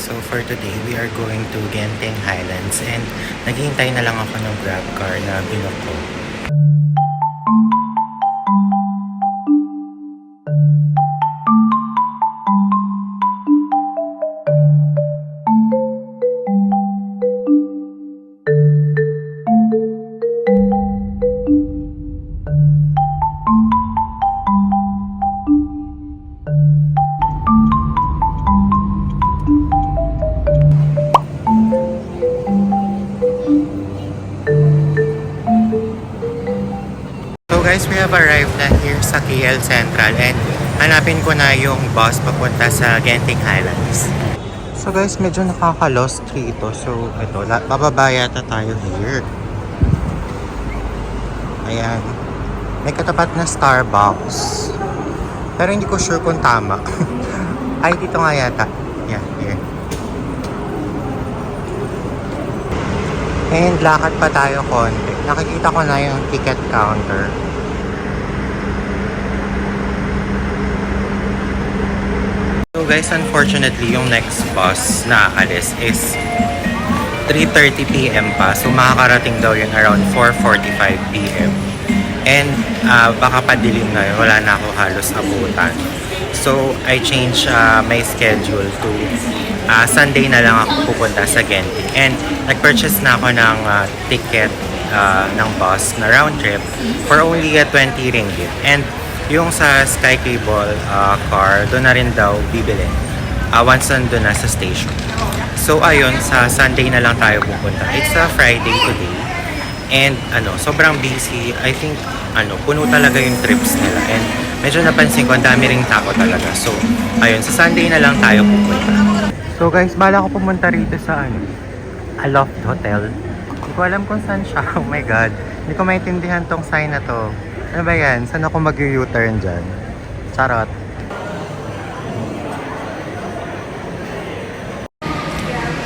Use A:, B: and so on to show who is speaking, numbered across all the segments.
A: So for today, we are going to Genting Highlands and naghihintay na lang ako ng grab car na binook ko. Guys, we have arrived na here sa KL Central and hanapin ko na yung bus papunta sa Genting Highlands. So guys, medyo nakaka-lost dito. So ito, bababa yata tayo here. Ayan. May katapat na Starbucks. Pero hindi ko sure kung tama. Ay, dito nga yata. Yan, here. And lakad pa tayo konti. Nakikita ko na yung ticket counter. So guys, unfortunately, yung next bus na aalis is 3:30 PM pa. So makakarating daw yun around 4:45 PM. And baka padilim na yun. Wala na ako halos abutan. So I changed my schedule to Sunday na lang ako pupunta sa Genting. And nag-purchase na ako ng ticket ng bus na round trip for only 20 ringgit. And yung sa Sky Cable car, doon na rin daw bibili once nandun na sa station. So ayun, sa Sunday na lang tayo pupunta. It's a Friday today. And sobrang busy. I think puno talaga yung trips nila. And medyo napansin ko, ang dami ring tao talaga. So ayun, sa Sunday na lang tayo pupunta. So guys, bala ko pumunta rito sa Aloft Hotel. Hindi ko alam kung saan siya. Oh my God. Hindi ko maintindihan tong sign na to. Ano ba yan? Saan ako mag-U-turn dyan? Charot.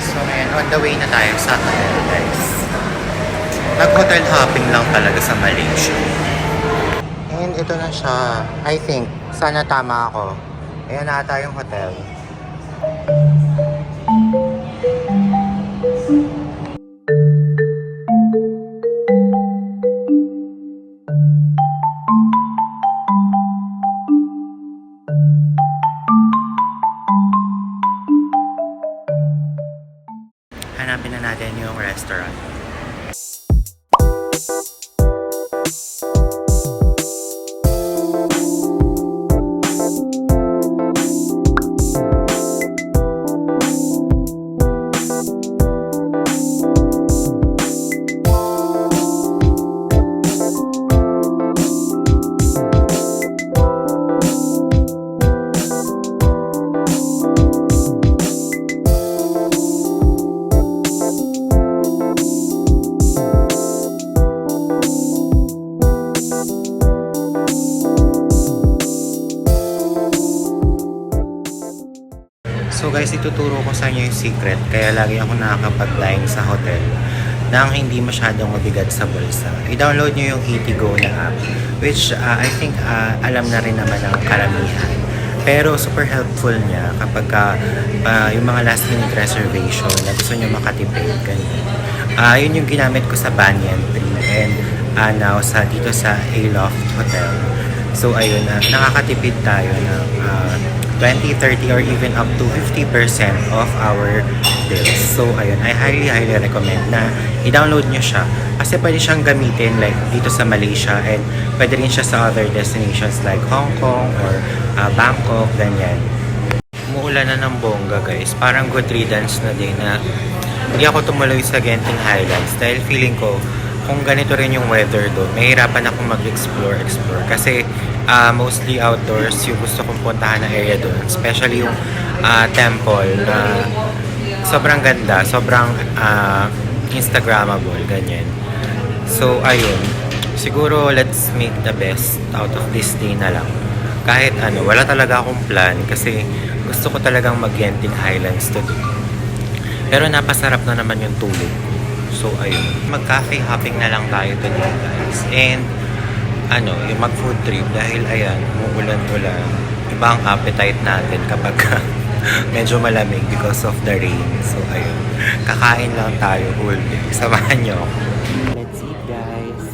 A: So ngayon, on the way na tayo sa hotel, guys. Nag-hotel hopping lang talaga sa Malaysia. And ito na siya. I think, sana tama ako. Ayan na ata yung hotel. Hanapin na natin yung restaurant. So guys, ituturo ko sa inyo yung secret. Kaya lagi ako nakakapag-dine sa hotel nang hindi masyadong mabigat sa bulsa. I-download nyo yung Eatigo na app, which I think alam na rin naman ng karamihan. Pero super helpful niya kapag yung mga last minute reservation na gusto nyo makatipid. Ganyan. Yun yung ginamit ko sa Banyan Tree and now dito sa Aloft Hotel. So ayun, nakakatipid tayo ng 20, 30, or even up to 50% of our bills. So ayun, I highly recommend na i-download nyo siya. Kasi pwede siyang gamitin like dito sa Malaysia and pwede rin siya sa other destinations like Hong Kong or Bangkok, ganyan. Umuulan na ng bongga guys. Parang good riddance na din na hindi ako tumuloy sa Genting Highlands dahil feeling ko kung ganito rin yung weather doon, mahirapan akong mag-explore. Kasi mostly outdoors yung gusto kong puntahan na area doon. Especially yung temple na sobrang ganda, sobrang Instagrammable, ganyan. So, ayun. Siguro, let's make the best out of this day na lang. Kahit wala talaga akong plan kasi gusto ko talagang mag-Genting Highlands today. Pero napasarap na naman yung tulog. So, ayun. Mag-cafe hopping na lang tayo today, guys. And, yung mag-food trip dahil, ayan, umuulan-ulan. Iba ang appetite natin kapag medyo malamig because of the rain. So ayun, kakain lang tayo whole day. Samahan niyo ako. Let's eat, guys.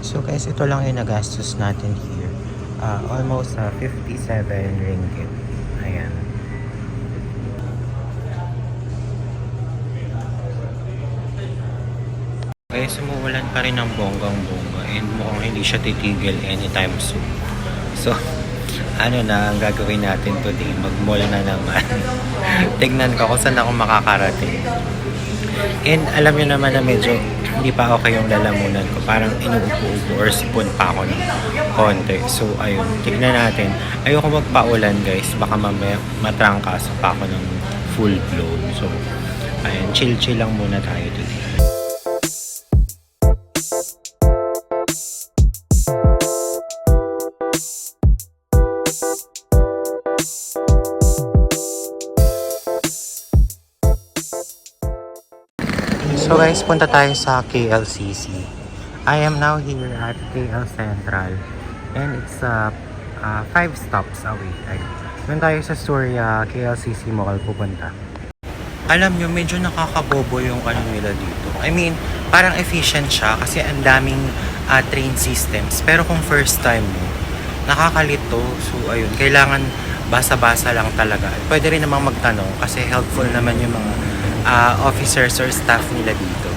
A: So guys, ito lang yung nagastos natin here. Almost 57 ringgit. Ayan. Guys, umuulan pa rin ng bonggang-bongga and mukhang hindi siya titigil anytime soon. So, ano na ang gagawin natin today? Mag-mall na naman. Tignan ko kung saan ako makakarating. And alam niyo naman na medyo hindi pa okay yung lalamunan ko. Parang inuupo-upo or sipon pa ako ng konti. So, ayun. Tignan natin. Ayoko magpaulan, guys. Baka mamaya matrangkaso pa ako ng full blow. So, ayun. Chill-chill lang muna tayo today. So guys, punta tayo sa KLCC. I am now here at KL Central and it's 5 stops away. Doon tayo sa Surya KLCC Mall pupunta. Alam nyo, medyo nakakabobo yung ano nila dito. I mean, parang efficient siya kasi ang daming train systems. Pero kung first time mo, nakakalito. So ayun, kailangan basa-basa lang talaga. Pwede rin namang magtanong kasi helpful naman yung mga officers or staff nila dito.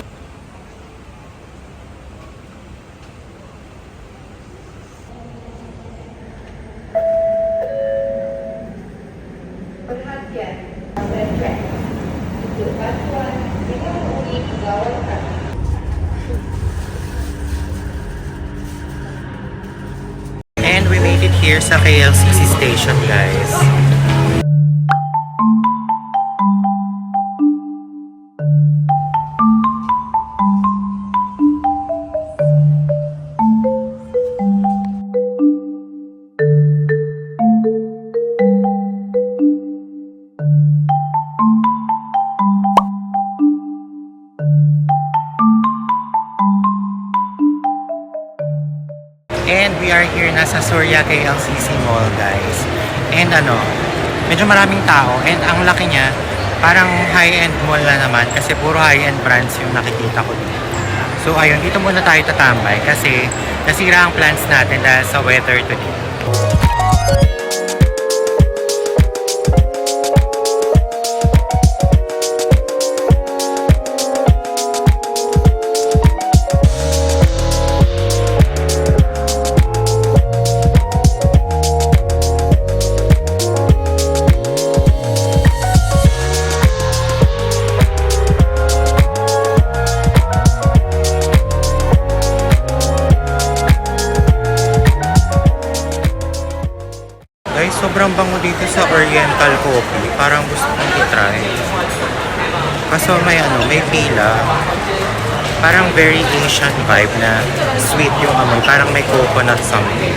A: And we made it here sa KLCC station, guys. And we are here na sa Surya KLCC Mall, guys. And ano, medyo maraming tao. And ang laki niya, parang high-end mall na naman kasi puro high-end brands yung nakikita ko dito. So ayun, dito muna tayo tatambay kasi nasira ang plans natin dahil sa weather today. Guys, sobrang bango dito sa Oriental Coffee. Parang gusto kong i-try. Kaso may pila. Parang very Asian vibe na sweet yung amoy. Parang may coconut something.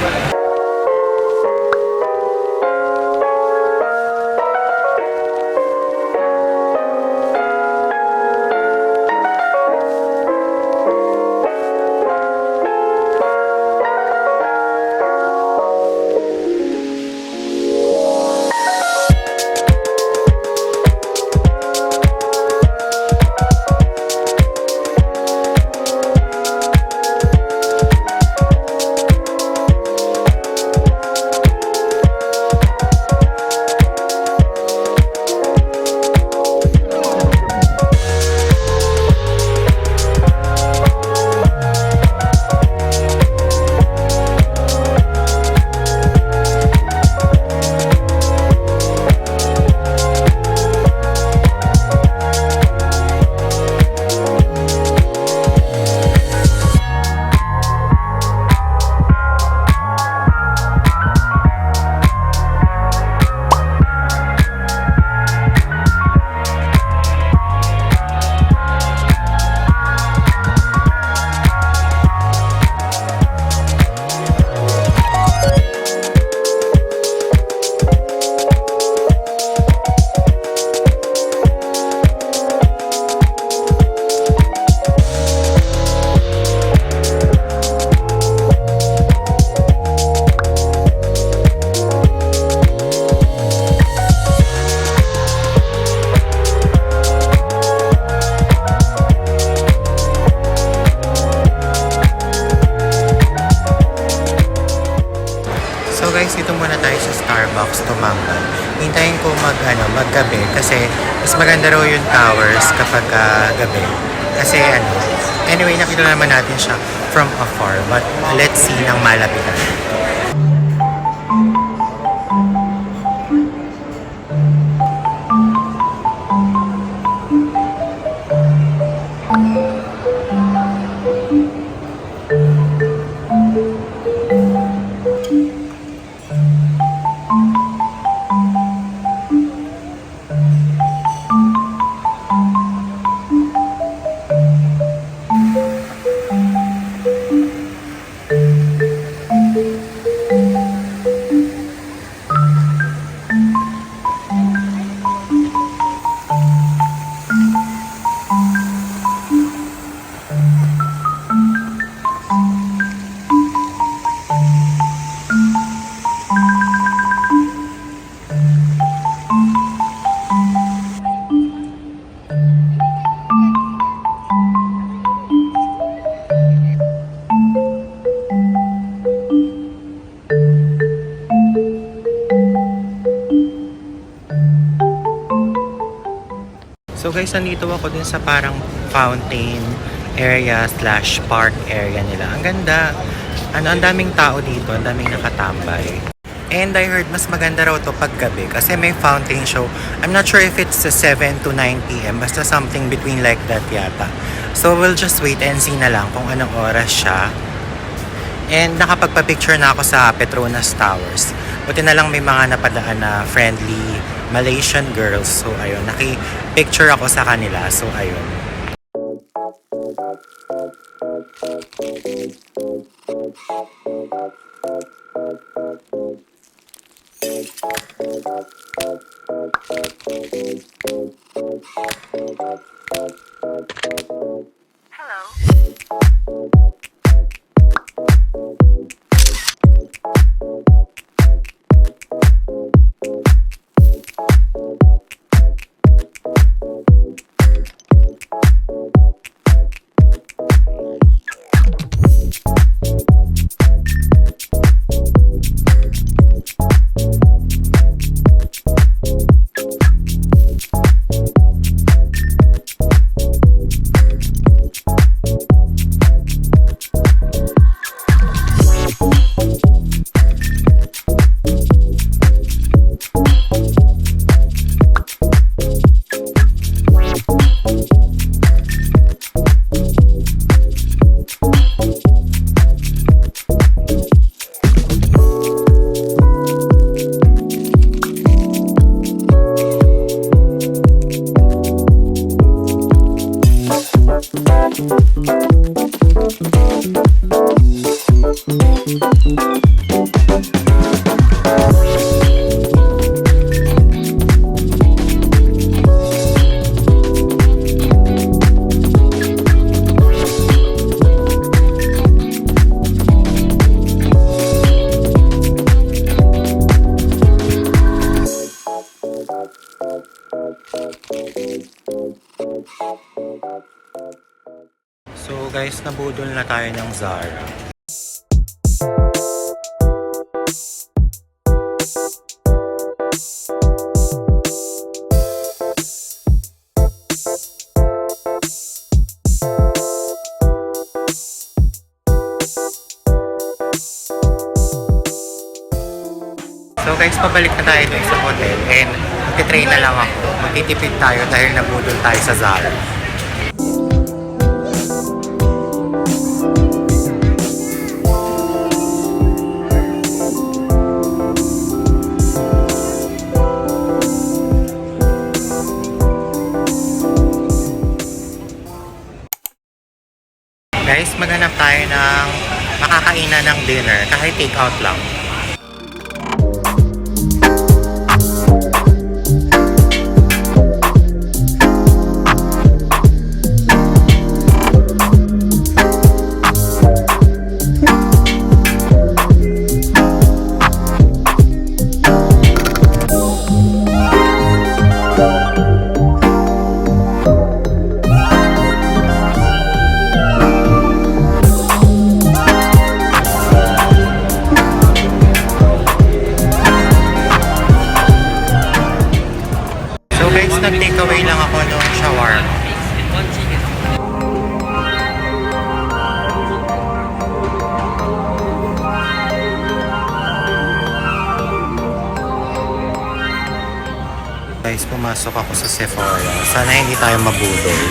A: Mas maganda raw yung towers kapag gabi. Kasi ano, anyway, nakita naman natin siya from afar. But let's see ng malapitan. So guys, nandito ako din sa parang fountain area slash park area nila. Ang ganda. Ang daming tao dito, ang daming nakatambay. And I heard mas maganda raw to pag gabi kasi may fountain show. I'm not sure if it's 7 to 9 p.m. Basta something between like that yata. So we'll just wait and see na lang kung anong oras siya. And nakapagpa-picture na ako sa Petronas Towers. Buti na lang may mga napadaan na friendly Malaysian girls. So ayun, naki-picture ako sa kanila. So ayun. So guys, nabudol na tayo ng Zara. So guys, pabalik na tayo dun sa hotel and magti-train na lang ako. Magtitipid tayo dahil nabudol tayo sa Zara. Guys, maghanap tayo ng makakainan ng dinner kahit take out lang. pumasok ako sa Sephora. Sana hindi tayo mabudol.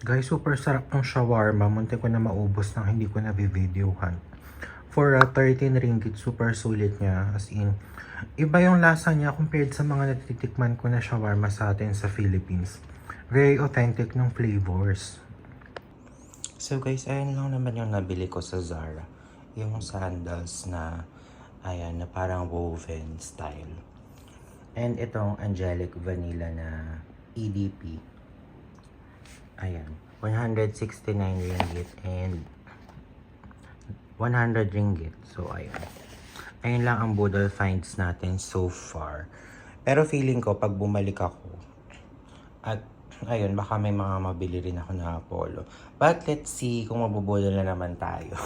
A: Guys, super sarap ng shawarma. Muntik ko na maubos nang hindi ko na videohan. For 13 ringgit, super sulit niya. As in, iba yung lasa niya compared sa mga natitikman ko na shawarma sa atin sa Philippines. Very authentic ng flavors. So guys, ayan lang naman yung nabili ko sa Zara. Yung sandals na, ayan, na parang woven style. And itong angelic vanilla na EDP. Ayan, 169 ringgit and 100 ringgit. So, ayun. Ayun lang ang Budol finds natin so far. Pero feeling ko, pag bumalik ako, at ayun, baka may mga mabili rin ako na Apollo. But let's see kung mabubudol na naman tayo.